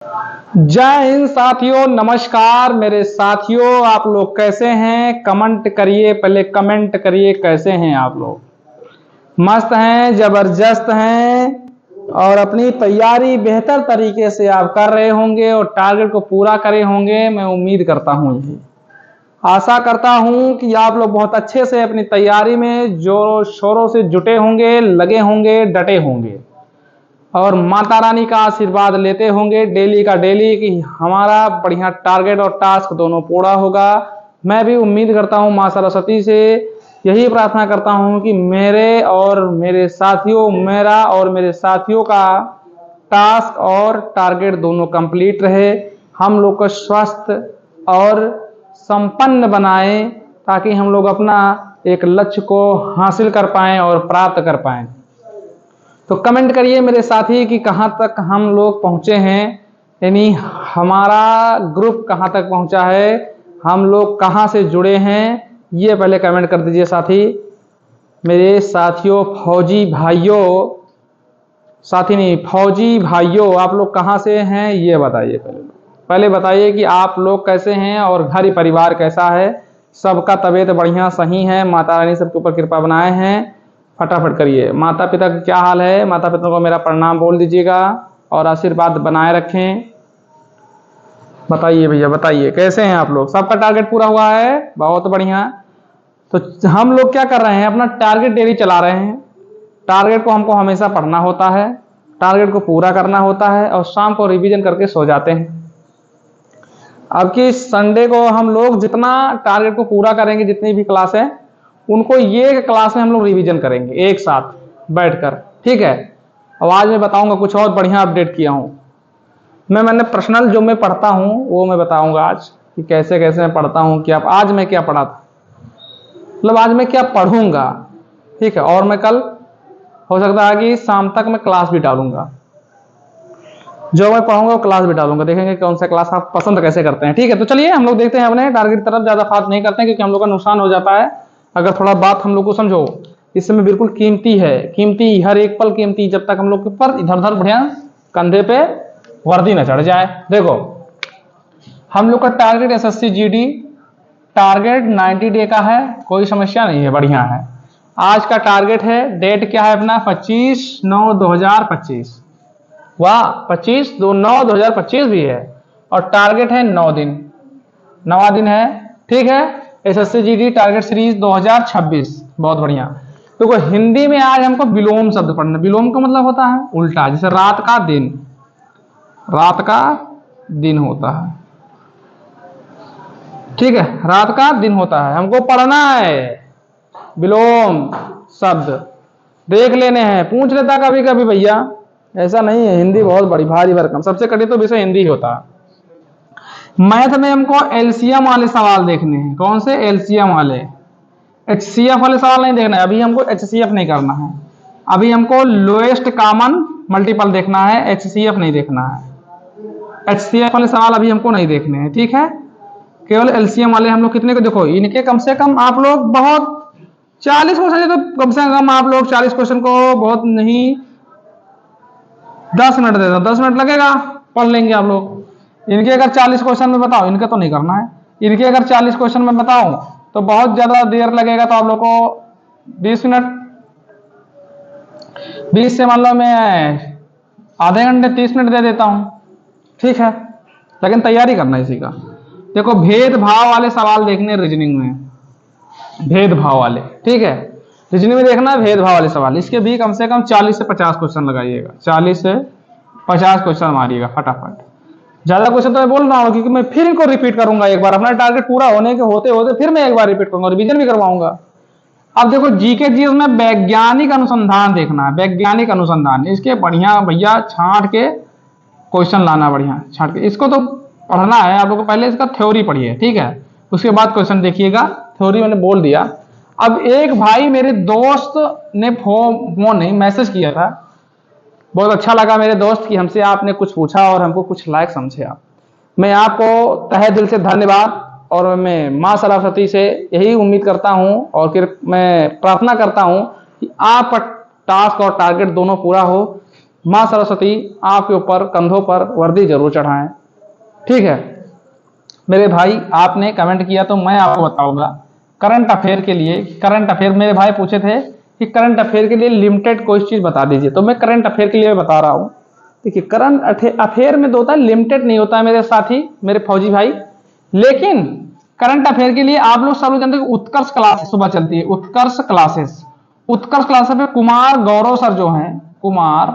जय हिंद साथियों, नमस्कार मेरे साथियों। आप लोग कैसे हैं? कमेंट करिए, पहले कमेंट करिए कैसे हैं आप लोग। मस्त हैं, जबरदस्त हैं और अपनी तैयारी बेहतर तरीके से आप कर रहे होंगे और टारगेट को पूरा करे होंगे। मैं उम्मीद करता हूं, यही आशा करता हूं कि आप लोग बहुत अच्छे से अपनी तैयारी में जोरों शोरों से जुटे होंगे, लगे होंगे, डटे होंगे और माता रानी का आशीर्वाद लेते होंगे डेली का डेली कि हमारा बढ़िया टारगेट और टास्क दोनों पूरा होगा। मैं भी उम्मीद करता हूं मां सरस्वती से, यही प्रार्थना करता हूं कि मेरे और मेरे साथियों का टास्क और टारगेट दोनों कंप्लीट रहे, हम लोग को स्वस्थ और संपन्न बनाए ताकि हम लोग अपना एक लक्ष्य को हासिल कर पाएं और प्राप्त कर पाएं। तो कमेंट करिए मेरे साथी कि कहाँ तक हम लोग पहुँचे हैं, यानी हमारा ग्रुप कहाँ तक पहुँचा है, हम लोग कहाँ से जुड़े हैं, ये पहले कमेंट कर दीजिए साथी। मेरे साथियों, फौजी भाइयों, साथी नहीं फौजी भाइयों, आप लोग कहाँ से हैं ये बताइए। पहले बताइए कि आप लोग कैसे हैं और घर परिवार कैसा है। सबका तबीयत बढ़िया सही है, माता रानी सबके ऊपर कृपा बनाए हैं। फटाफट करिए। माता पिता का क्या हाल है? माता पिता को मेरा प्रणाम बोल दीजिएगा और आशीर्वाद बनाए रखें। बताइए भैया, बताइए कैसे हैं आप लोग। सबका टारगेट पूरा हुआ है? बहुत बढ़िया। तो हम लोग क्या कर रहे हैं, अपना टारगेट डेली चला रहे हैं। टारगेट को हमको हमेशा पढ़ना होता है, टारगेट को पूरा करना होता है और शाम को रिवीजन करके सो जाते हैं। अब की संडे को हम लोग जितना टारगेट को पूरा करेंगे, जितनी भी क्लास है उनको ये क्लास में हम लोग रिवीजन करेंगे एक साथ बैठकर, ठीक है। अब आज मैं बताऊंगा कुछ और बढ़िया अपडेट किया हूं मैंने पर्सनल जो मैं पढ़ता हूं वो मैं बताऊंगा आज कि कैसे कैसे मैं पढ़ता हूं, कि आज मैं क्या पढ़ा था, मतलब आज मैं क्या पढ़ूंगा, ठीक है। और मैं कल हो सकता है कि शाम तक मैं क्लास भी डालूंगा, जो मैं पढ़ूंगा वो क्लास भी डालूंगा। देखेंगे कौन सा क्लास आप पसंद कैसे करते हैं, ठीक है। तो चलिए हम लोग देखते हैं अपने टारगेट की तरफ। ज्यादा बात नहीं करते हैं क्योंकि हम लोग का नुकसान हो जाता है अगर थोड़ा बात हम लोग को समझो। इस समय बिल्कुल कीमती है, कीमती, हर एक पल कीमती, जब तक हम लोग के ऊपर इधर उधर बढ़िया कंधे पे वर्दी न चढ़ जाए। देखो हम लोग का target SSC GD target 90 day का है, कोई समस्या नहीं है, बढ़िया है। आज का टारगेट है, डेट क्या है अपना 25/9/2025, वाह 25/9/2025 भी है और टारगेट है 9 दिन, 9वां दिन है, ठीक है। एसएससी जीडी टारगेट सीरीज 2026, बहुत बढ़िया। तो हिंदी में आज हमको विलोम शब्द पढ़ना। विलोम का मतलब होता है उल्टा, जैसे रात का दिन, रात का दिन होता है, ठीक है, रात का दिन होता है, हमको पढ़ना है विलोम शब्द, देख लेने हैं। पूछ लेता कभी कभी भैया, ऐसा नहीं है, हिंदी बहुत बड़ी भारी भरकम, सबसे कठिन तो विषय हिंदी ही होता है। मैथ में हमको एलसीएम वाले सवाल देखने हैं। कौन से? एलसीएम वाले, एचसीएफ वाले सवाल नहीं देखना है अभी, हमको एचसीएफ नहीं करना है अभी, हमको लोएस्ट कॉमन मल्टीपल देखना है, एचसीएफ नहीं देखना है। एचसीएफ वाले सवाल अभी हमको नहीं देखने हैं, ठीक है। केवल एलसीएम वाले हम लोग कितने को देखो, इनके कम से कम आप लोग बहुत 40 क्वेश्चन, तो कम से कम आप लोग 40 क्वेश्चन को बहुत नहीं 10 मिनट दे दो, 10 मिनट लगेगा, पढ़ लेंगे आप लोग। इनके अगर 40 क्वेश्चन में बताओ, इनका तो नहीं करना है, इनके अगर 40 क्वेश्चन में बताओ तो बहुत ज्यादा देर लगेगा, तो आप लोग को 20 मिनट, 20 से मान लो मैं आधे घंटे 30 मिनट दे देता हूं, ठीक है। लेकिन तैयारी करना इसी का। देखो भेदभाव वाले सवाल देखने रीजनिंग में, भेदभाव वाले, ठीक है, रीजनिंग में देखना है भेदभाव वाले सवाल। इसके भी कम से कम 40 से 50 क्वेश्चन लगाइएगा, 40 से 50 क्वेश्चन मारिएगा फटाफट। ज्यादा क्वेश्चन तो मैं बोल रहा हूँ क्योंकि मैं फिर इनको रिपीट करूंगा एक बार, अपना टारगेट पूरा होने के होते होते फिर मैं एक बार रिपीट करूंगा, रिवीजन भी करवाऊंगा। अब देखो जीके जीएस में वैज्ञानिक अनुसंधान देखना है, वैज्ञानिक अनुसंधान, इसके बढ़िया भैया छांट के क्वेश्चन लाना, बढ़िया छांट के। इसको तो पढ़ना है आप लोग को, पहले इसका थ्योरी पढ़िए, ठीक है, उसके बाद क्वेश्चन देखिएगा। थ्योरी मैंने बोल दिया। अब एक भाई मेरे दोस्त ने फोन नहीं मैसेज किया था, बहुत अच्छा लगा मेरे दोस्त कि हमसे आपने कुछ पूछा और हमको कुछ लायक समझे आप। मैं आपको तहे दिल से धन्यवाद, और मैं मां सरस्वती से यही उम्मीद करता हूं और फिर मैं प्रार्थना करता हूं कि आप टास्क और टारगेट दोनों पूरा हो। माँ सरस्वती आपके ऊपर कंधों पर वर्दी जरूर चढ़ाएं। ठीक है मेरे भाई, आपने कमेंट किया तो मैं आपको बताऊंगा करंट अफेयर के लिए। करंट अफेयर मेरे भाई पूछे थे कि करंट अफेयर के लिए लिमिटेड कोई चीज बता दीजिए, तो मैं करंट अफेयर के लिए बता रहा हूं। देखिए करंट अफेयर में तो होता है, लिमिटेड नहीं होता है मेरे साथी, मेरे फौजी भाई। लेकिन करंट अफेयर के लिए आप लोग सब लोग जानते हैं उत्कर्ष क्लास सुबह चलती है, उत्कर्ष क्लासेस। उत्कर्ष क्लासेस में कुमार गौरव सर जो हैं, कुमार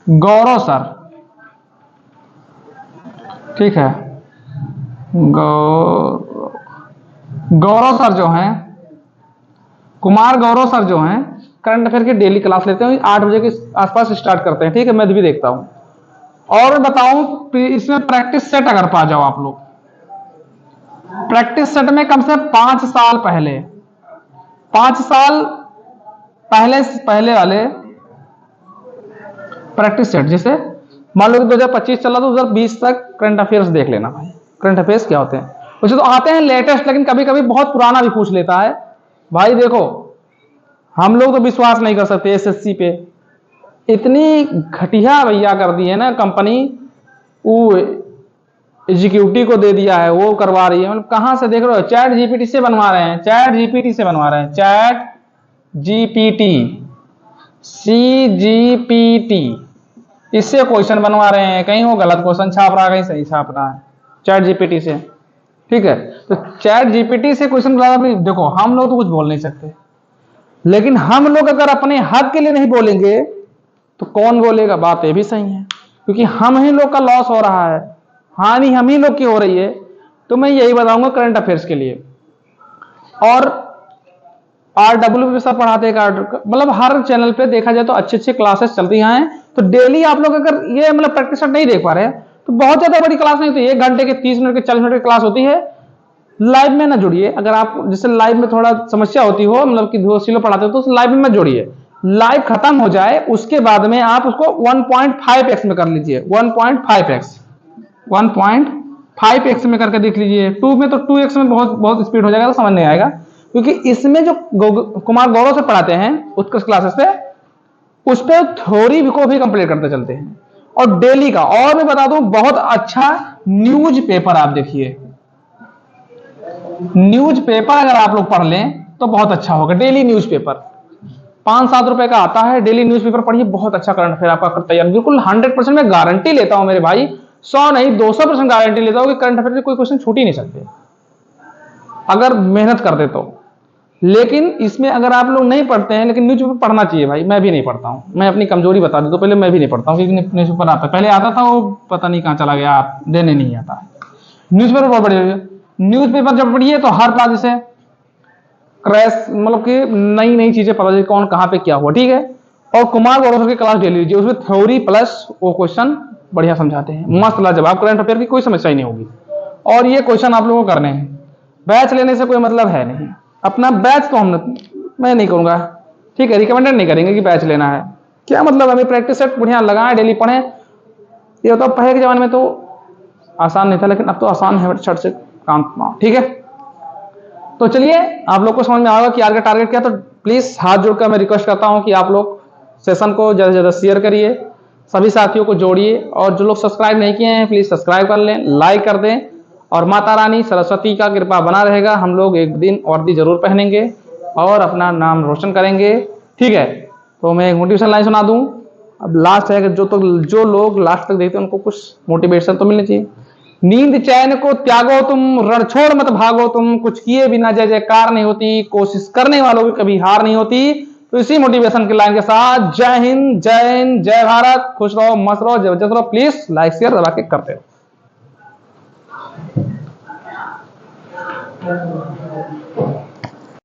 गौरव सर, ठीक है, गौरव सर जो हैं, कुमार गौरव सर जो हैं, करंट अफेयर की डेली क्लास लेते हैं, 8 बजे के आसपास स्टार्ट करते हैं। ठीक है मैं भी देखता हूं। और बताऊं इसमें प्रैक्टिस सेट अगर पा जाओ आप लोग, प्रैक्टिस सेट में कम से 5 साल पहले, 5 साल पहले वाले प्रैक्टिस सेट, जैसे मान लो 2025 चला तो 2020 तक करंट अफेयर्स देख लेना भाई। करंट अफेयर्स क्या होते हैं, वैसे तो आते हैं लेटेस्ट, लेकिन कभी कभी बहुत पुराना भी पूछ लेता है भाई। देखो हम लोग तो विश्वास नहीं कर सकते एसएससी पे, इतनी घटिया भैया कर दी है ना कंपनी, वो एग्जीक्यूटिव को दे दिया है, वो करवा रही है। मतलब कहां से देख रहे हो, चैट जीपीटी से बनवा रहे हैं, चैट जीपीटी से बनवा रहे हैं, चैट जीपीटी, CGPT, इससे क्वेश्चन बनवा रहे हैं। कहीं वो गलत क्वेश्चन छाप रहा है, कहीं सही छाप रहा है, चैट जीपीटी से। ठीक है तो चैट जीपीटी से क्वेश्चन बना, देखो हम लोग तो कुछ बोल नहीं सकते, लेकिन हम लोग अगर अपने हक के लिए नहीं बोलेंगे तो कौन बोलेगा। बात ये भी सही है, क्योंकि हम ही लोग का लॉस हो रहा है, हानि हम ही लोग की हो रही है। तो मैं यही बताऊंगा करंट अफेयर्स के लिए। और RW पे सब पढ़ाते हैं, मतलब हर चैनल पे देखा जाए तो अच्छे अच्छे क्लासेस चलती हैं। तो डेली आप लोग अगर ये मतलब प्रैक्टिस नहीं देख पा रहे हैं तो बहुत ज्यादा बड़ी क्लास नहीं होती, 1 घंटे के 30 मिनट के 40 मिनट की क्लास होती है। लाइव में ना जुड़िए, अगर आप जैसे लाइव में थोड़ा समस्या होती हो, मतलब कि धोसिलो पढ़ाते हो तो लाइव में मत जोड़िए। लाइव खत्म हो जाए उसके बाद में आप उसको 1.5x में कर लीजिए, 1.5x, 1.5x में करके देख लीजिए। 2 में तो 2x में बहुत बहुत स्पीड हो जाएगा, तो समझ नहीं आएगा। क्योंकि इसमें जो कुमार गौरव से पढ़ाते हैं उत्कृष्ट क्लासेस पे, उस पर थ्योरी को भी कंप्लीट करते चलते हैं, और डेली का। और मैं बता दूं बहुत अच्छा न्यूज पेपर, आप देखिए न्यूज पेपर अगर आप लोग पढ़ लें तो बहुत अच्छा होगा। डेली न्यूज पेपर 5-7 रुपए का आता है, डेली न्यूज पेपर पढ़िए, बहुत अच्छा करंट अफेयर आपका तैयार। बिल्कुल 100% मैं गारंटी लेता हूं मेरे भाई, 100 नहीं 200% गारंटी लेता हूं कि करंट अफेयर से कोई क्वेश्चन छूट ही नहीं सकते अगर मेहनत करते तो। लेकिन इसमें अगर आप लोग नहीं पढ़ते हैं, लेकिन न्यूज पेपर पढ़ना चाहिए भाई। मैं भी नहीं पढ़ता हूं, मैं अपनी कमजोरी बता दूं तो पहले मैं भी नहीं पढ़ता हूं, क्योंकि न्यूज पेपर आता पहले आता था, वो पता नहीं कहां चला गया, देने नहीं आता। न्यूज पेपर बहुत बढ़िया, न्यूज पेपर जब पढ़िए तो हर बात जैसे क्रैश, मतलब कि नई नई चीजें पता चली कौन कहां पे क्या हुआ। ठीक है और कुमार गौरव की क्लास ले लीजिए, उसमें थ्योरी प्लस वो क्वेश्चन बढ़िया समझाते हैं, मस्त लाजवाब। करंट अफेयर की कोई समस्या ही नहीं होगी, और ये क्वेश्चन आप लोगों को करने हैं। बैच लेने से कोई मतलब है नहीं, अपना बैच तो मैं नहीं करूंगा। ठीक है रिकमेंडेड नहीं करेंगे कि बैच लेना है, क्या मतलब हमें प्रैक्टिस सेट बढ़िया लगाएं, डेली पढ़ें। ये तो पहले के जमाने में तो आसान नहीं था, लेकिन अब तो आसान है छट से काम। ठीक है तो चलिए आप लोग को समझ में आएगा कि आज का टारगेट क्या। तो प्लीज हाथ जोड़कर मैं रिक्वेस्ट करता हूं कि आप लोग सेशन को ज्यादा से ज्यादा शेयर करिए, सभी साथियों को जोड़िए, और जो लोग सब्सक्राइब नहीं किए हैं प्लीज सब्सक्राइब कर लें, लाइक कर दें। और माता रानी सरस्वती का कृपा बना रहेगा, हम लोग एक दिन वर्दी जरूर पहनेंगे और अपना नाम रोशन करेंगे। ठीक है तो मैं एक मोटिवेशन लाइन सुना दूं। अब लास्ट है कि जो लोग लास्ट तक देखते हैं उनको कुछ मोटिवेशन तो मिलनी चाहिए। नींद चैन को त्यागो तुम, रण छोड़ मत भागो तुम, कुछ किए बिना जय जयकार नहीं होती, कोशिश करने वालों की कभी हार नहीं होती। तो इसी मोटिवेशन की लाइन के साथ जय हिंद, जय भारत, खुश रहो, मस्त रहो, जबरदस्त रहो। प्लीज लाइक शेयर दबा के करते रहो।